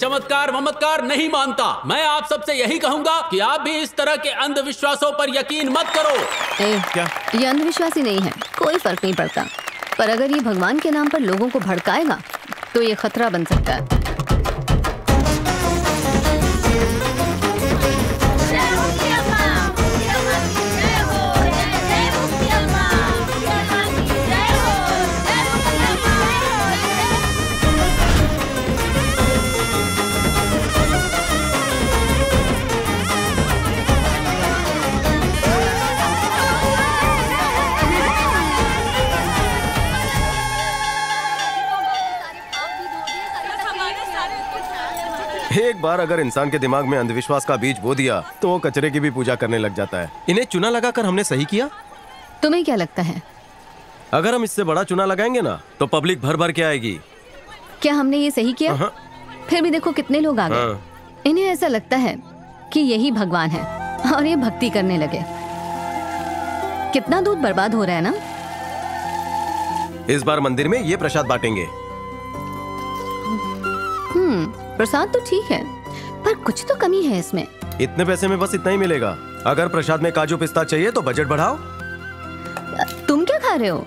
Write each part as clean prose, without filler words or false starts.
चमत्कार वमत्कार नहीं मानता। मैं आप सबसे यही कहूंगा कि आप भी इस तरह के अंधविश्वासों पर यकीन मत करो। क्या? ये अंधविश्वासी नहीं है, कोई फर्क नहीं पड़ता। पर अगर ये भगवान के नाम पर लोगों को भड़काएगा तो ये खतरा बन सकता है। एक बार अगर इंसान के दिमाग में अंधविश्वास का बीज बो दिया तो वो कचरे की भी पूजा करने लग जाता है। इन्हें चूना लगाकर हमने सही किया। तुम्हें क्या लगता है? अगर हम इससे बड़ा चूना लगाएंगे ना तो पब्लिक भर भर के आएगी। क्या हमने ये सही किया? फिर भी देखो कितने लोग आ गए। इन्हें ऐसा लगता है कि यही भगवान है और ये भक्ति करने लगे। कितना दूध बर्बाद हो रहा है ना। इस बार मंदिर में ये प्रसाद बांटेंगे। प्रसाद तो ठीक है पर कुछ तो कमी है इसमें। इतने पैसे में बस इतना ही मिलेगा। अगर प्रसाद में काजू पिस्ता चाहिए तो बजट बढ़ाओ। तुम क्या खा रहे हो?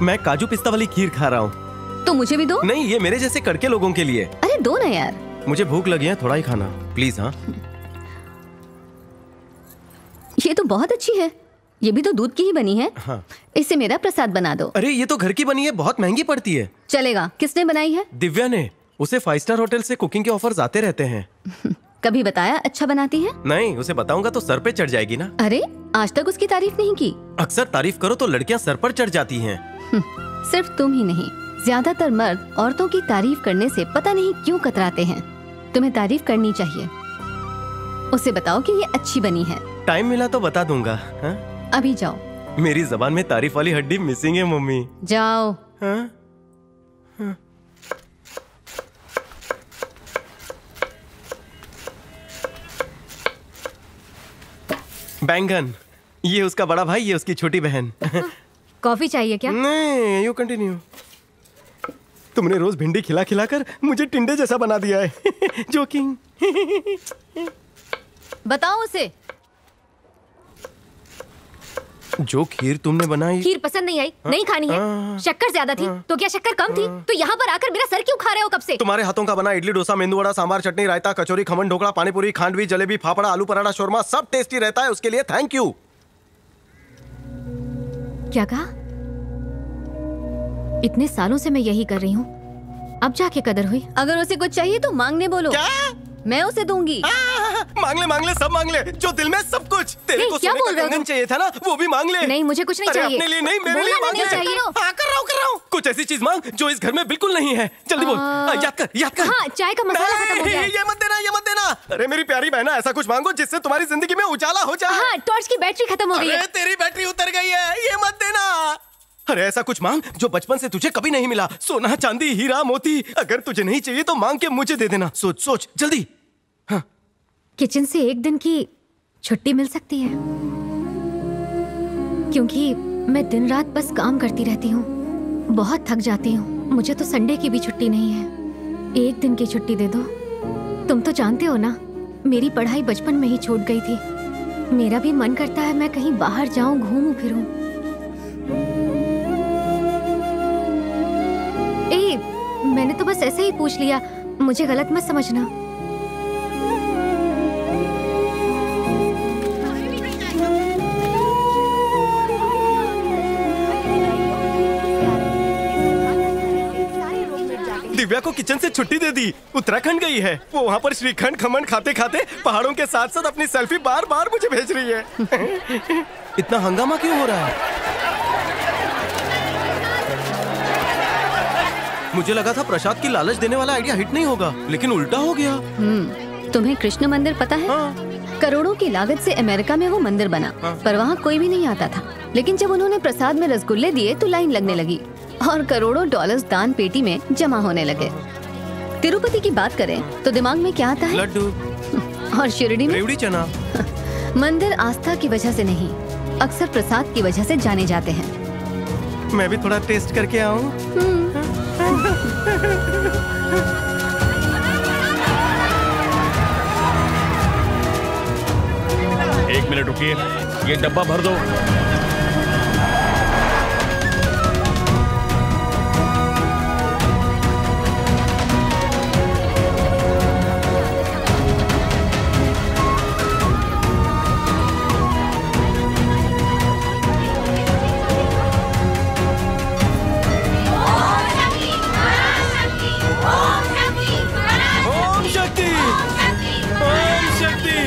मैं काजू पिस्ता वाली खीर खा रहा हूँ। तो मुझे भी दो। नहीं, ये मेरे जैसे कड़के लोगों के लिए। अरे दो ना यार। मुझे भूख लगी है, थोड़ा ही खाना प्लीज। हाँ, ये तो बहुत अच्छी है। ये भी तो दूध की ही बनी है। हाँ। इसे मेरा प्रसाद बना दो। अरे ये तो घर की बनी है, बहुत महंगी पड़ती है। चलेगा। किसने बनाई है? दिव्या ने। उसे 5 स्टार होटल से कुकिंग के ऑफर्स आते रहते हैं। कभी बताया अच्छा बनाती है? नहीं, उसे बताऊंगा तो सर पे चढ़ जाएगी ना। अरे आज तक उसकी तारीफ नहीं की। अक्सर तारीफ करो तो लड़कियां सर पर चढ़ जाती हैं। सिर्फ तुम ही नहीं, ज्यादातर मर्द औरतों की तारीफ करने से पता नहीं क्यों कतराते हैं। तुम्हें तारीफ करनी चाहिए। उसे बताओ कि ये अच्छी बनी है। टाइम मिला तो बता दूंगा। हा? अभी जाओ। मेरी जबान में तारीफ वाली हड्डी मिसिंग है मम्मी। जाओ। हा? हा? बैंगन, ये उसका बड़ा भाई, ये उसकी छोटी बहन। कॉफी चाहिए क्या? नहीं, यू कंटिन्यू। तुमने रोज भिंडी खिला खिला कर मुझे टिंडे जैसा बना दिया है। जोकिंग। बताओ उसे। जो खीर तुमने बनाई। खीर पसंद नहीं आई? नहीं खानी है? शक्कर ज्यादा थी? तो क्या शक्कर कम थी? तो यहाँ पर आकर मेरा सर क्यों खा रहे हो कब से? तुम्हारे हाथों का बना इडली, डोसा, मेंदू वड़ा, सांबार, चटनी, रायता, कचौरी, खमन, ढोकला, पानीपुरी, खांडवी, जलेबी, फाफड़ा, आलू पराठा, शोरमा सब टेस्टी रहता है। उसके लिए थैंक यू। क्या कहा? इतने सालों से मैं यही कर रही हूँ, अब जाके कदर हुई। अगर उसे कुछ चाहिए तो मांगने बोलो। क्या? मैं उसे दूंगी। मांग ले, मांग ले, सब मांग ले, जो दिल में सब कुछ। तेरे को सोने का कंगन चाहिए था ना, वो भी मांग ले। नहीं, मुझे कुछ नहीं चाहिए। अपने लिए नहीं, मेरे लिए मांग ले। चाहिए। कर रहा हूँ। कुछ ऐसी चीज मांग जो इस घर में बिल्कुल नहीं है। जल्दी बोल। याद कर, याद कर। हाँ, चाय का मसाला खत्म हो गया है। ये मत देना, ये मत देना। अरे मेरी प्यारी बहना, ऐसा कुछ मांगो जिससे तुम्हारी जिंदगी में उजाला हो जाए। हाँ, टॉर्च की बैटरी खत्म हो गई है। तेरी बैटरी उतर गई है, ये मत देना। अरे ऐसा कुछ मांग जो बचपन से तुझे कभी नहीं मिला। सोना, चांदी, हीरा, मोती। अगर तुझे नहीं चाहिए तो मांग के मुझे दे देना। सोच सोच जल्दी। हाँ। किचन से एक दिन की छुट्टी मिल सकती है, क्योंकि मैं दिन रात बस काम करती रहती हूँ, बहुत थक जाती हूँ। मुझे तो संडे की भी छुट्टी नहीं है। एक दिन की छुट्टी दे दो। तुम तो जानते हो ना, मेरी पढ़ाई बचपन में ही छूट गई थी। मेरा भी मन करता है मैं कहीं बाहर जाऊं, घूमूं फिरूं। मैंने तो बस ऐसे ही पूछ लिया, मुझे गलत मत समझना। दिव्या को किचन से छुट्टी दे दी, उत्तराखंड गई है। वो वहाँ पर श्रीखंड खमन खाते खाते पहाड़ों के साथ साथ अपनी सेल्फी बार बार मुझे भेज रही है। इतना हंगामा क्यों हो रहा है? मुझे लगा था प्रसाद की लालच देने वाला आइडिया हिट नहीं होगा, लेकिन उल्टा हो गया। तुम्हें कृष्ण मंदिर पता है? हाँ। करोड़ों की लागत से अमेरिका में वो मंदिर बना। हाँ। पर वहाँ कोई भी नहीं आता था। लेकिन जब उन्होंने प्रसाद में रसगुल्ले दिए तो लाइन लगने लगी और करोड़ों डॉलर्स दान पेटी में जमा होने लगे। तिरुपति की बात करें तो दिमाग में क्या आता है? लड्डू। और शिरडी में रेवड़ी चना। मंदिर आस्था की वजह से नहीं, अक्सर प्रसाद की वजह से जाने जाते हैं। मैं भी थोड़ा टेस्ट करके आऊं। चाहिए। ये डब्बा भर दो। ओम शक्ति, ओम शक्ति।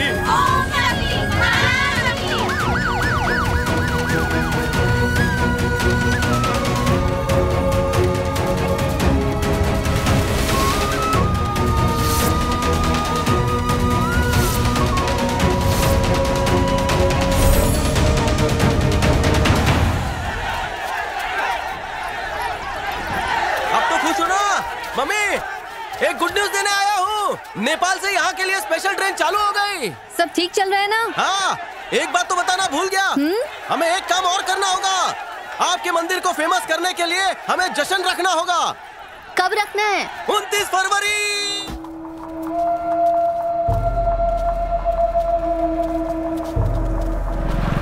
अब तो खुश हो ना मम्मी? एक गुड न्यूज देने आया हूँ। नेपाल से यहाँ के लिए स्पेशल ट्रेन चालू हो गई। सब ठीक चल रहा है ना? हाँ, एक बात तो बताना भूल गया। हमें एक काम और करना होगा। आपके मंदिर को फेमस करने के लिए हमें जश्न रखना होगा। कब रखना है? 29 फरवरी।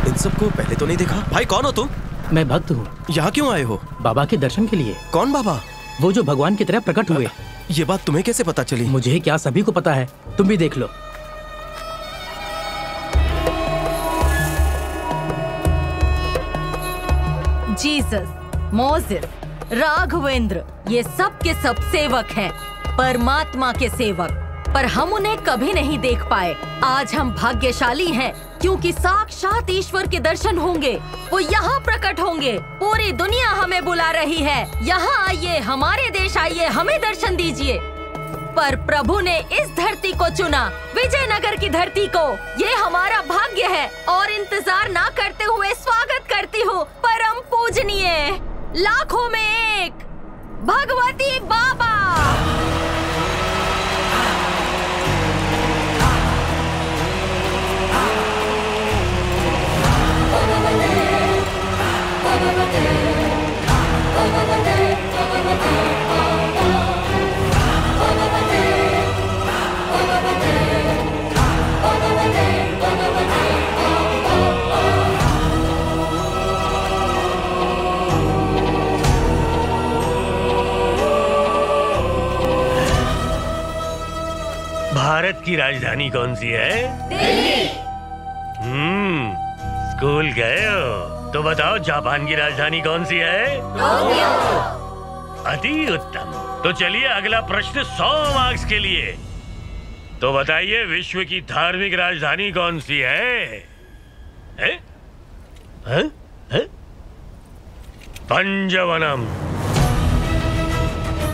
इन सबको पहले तो नहीं देखा। भाई कौन हो तुम? मैं भक्त हूँ। यहाँ क्यों आए हो? बाबा के दर्शन के लिए। कौन बाबा? वो जो भगवान की तरह प्रकट हुए। ये बात तुम्हें कैसे पता चली? मुझे क्या, सभी को पता है। तुम भी देख लो। जीसस, मोसेस, राघवेंद्र, ये सब के सब सेवक हैं, परमात्मा के सेवक, पर हम उन्हें कभी नहीं देख पाए। आज हम भाग्यशाली हैं क्योंकि साक्षात ईश्वर के दर्शन होंगे। वो यहाँ प्रकट होंगे। पूरी दुनिया हमें बुला रही है। यहाँ आइए, हमारे देश आइए, हमें दर्शन दीजिए। पर प्रभु ने इस धरती को चुना, विजयनगर की धरती को। ये हमारा भाग्य है और इंतजार ना करते हुए स्वागत करती हूँ परम पूजनीय, लाखों में एक भगवती बाबा। भारत की राजधानी कौन सी है? दिल्ली। स्कूल गए हो? तो बताओ जापान की राजधानी कौन सी है? टोक्यो। अति उत्तम। तो चलिए अगला प्रश्न 100 मार्क्स के लिए। तो बताइए विश्व की धार्मिक राजधानी कौन सी है? हैं? हैं? हैं? पंजवनम,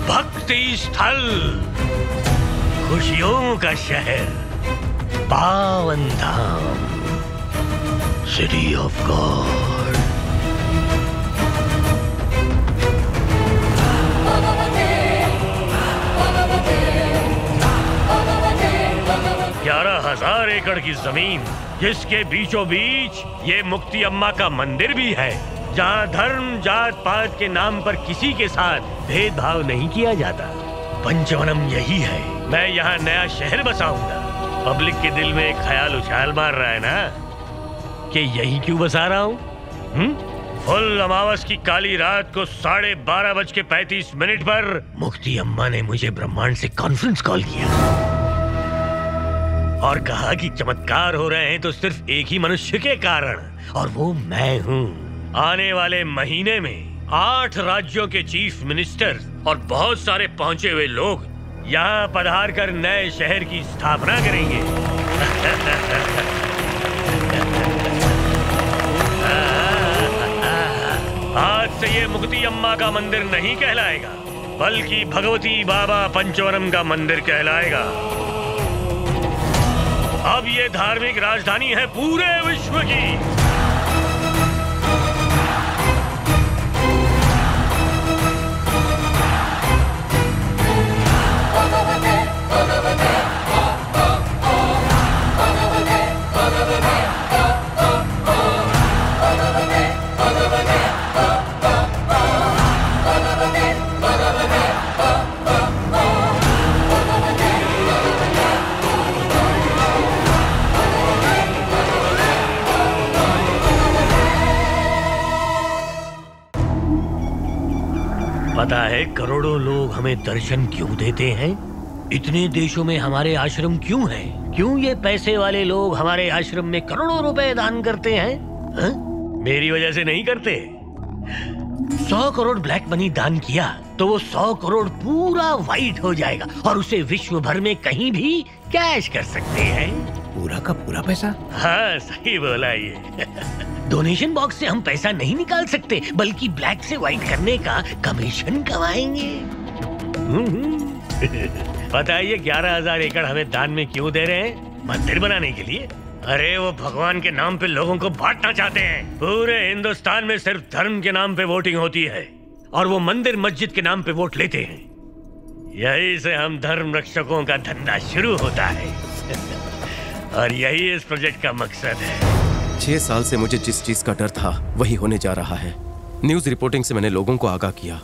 भक्ति स्थल, खुशियों का शहर, पावन धाम, सिटी ऑफ गॉड। ग्यारह 1000 एकड़ की जमीन, जिसके बीचों बीच ये मुक्ति अम्मा का मंदिर भी है, जहाँ धर्म जात पात के नाम पर किसी के साथ भेदभाव नहीं किया जाता। पंचवनम यही है। मैं यहाँ नया शहर बसाऊंगा। पब्लिक के दिल में एक ख्याल उछाल मार रहा है ना कि यही क्यों बसा रहा हूँ? फुल अमावस की काली रात को 12:35 पर मुक्ति अम्मा ने मुझे ब्रह्मांड से कॉन्फ्रेंस कॉल किया और कहा कि चमत्कार हो रहे हैं तो सिर्फ एक ही मनुष्य के कारण, और वो मैं हूँ। आने वाले महीने में 8 राज्यों के चीफ मिनिस्टर और बहुत सारे पहुंचे हुए लोग यहाँ पधार कर नए शहर की स्थापना करेंगे। आज से ये मुक्ति अम्मा का मंदिर नहीं कहलाएगा, बल्कि भगवती बाबा पंचवनम का मंदिर कहलाएगा। अब ये धार्मिक राजधानी है पूरे विश्व की। पता है करोड़ों लोग हमें दर्शन क्यों देते हैं? इतने देशों में हमारे आश्रम क्यों हैं? क्यों ये पैसे वाले लोग हमारे आश्रम में करोड़ों रुपए दान करते हैं? हा? मेरी वजह से नहीं करते। 100 करोड़ ब्लैक मनी दान किया तो वो 100 करोड़ पूरा वाइट हो जाएगा और उसे विश्व भर में कहीं भी कैश कर सकते हैं। पूरा का पूरा पैसा? हाँ सही बोला ये। डोनेशन बॉक्स से हम पैसा नहीं निकाल सकते बल्कि ब्लैक से व्हाइट करने का कमीशन कमाएंगे। पता है ये 11,000 एकड़ हमें दान में क्यों दे रहे हैं? मंदिर बनाने के लिए। अरे वो भगवान के नाम पे लोगों को बांटना चाहते हैं। पूरे हिंदुस्तान में सिर्फ धर्म के नाम पे वोटिंग होती है और वो मंदिर मस्जिद के नाम पे वोट लेते हैं। यही से हम धर्म रक्षकों का धंधा शुरू होता है। और यही इस प्रोजेक्ट का मकसद है। 6 साल से मुझे जिस चीज का डर था वही होने जा रहा है। न्यूज रिपोर्टिंग से मैंने लोगों को आगाह किया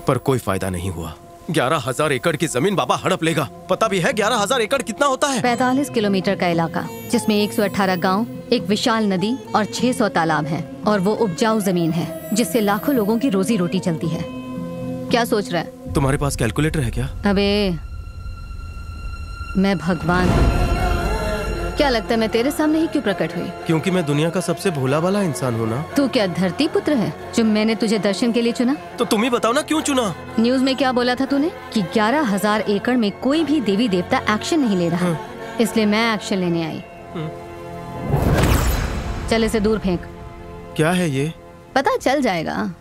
पर कोई फायदा नहीं हुआ। 11,000 एकड़ की जमीन बाबा हड़प लेगा। पता भी है 11,000 एकड़ कितना होता है? 45 किलोमीटर का इलाका जिसमें 118 गांव, एक विशाल नदी और 600 तालाब हैं और वो उपजाऊ जमीन है जिससे लाखों लोगों की रोजी रोटी चलती है। क्या सोच रहा है? तुम्हारे पास कैलकुलेटर है क्या? अबे मैं भगवान हूँ। क्या लगता है मैं तेरे सामने ही क्यों प्रकट हुई? क्योंकि मैं दुनिया का सबसे भोला वाला इंसान हूँ ना। तू क्या धरती पुत्र है जो मैंने तुझे दर्शन के लिए चुना? तो तुम ही बताओ ना क्यों चुना? न्यूज में क्या बोला था तूने कि 11,000 एकड़ में कोई भी देवी देवता एक्शन नहीं ले रहा, इसलिए मैं एक्शन लेने आई। चल इसे दूर फेंक। क्या है ये? पता चल जाएगा।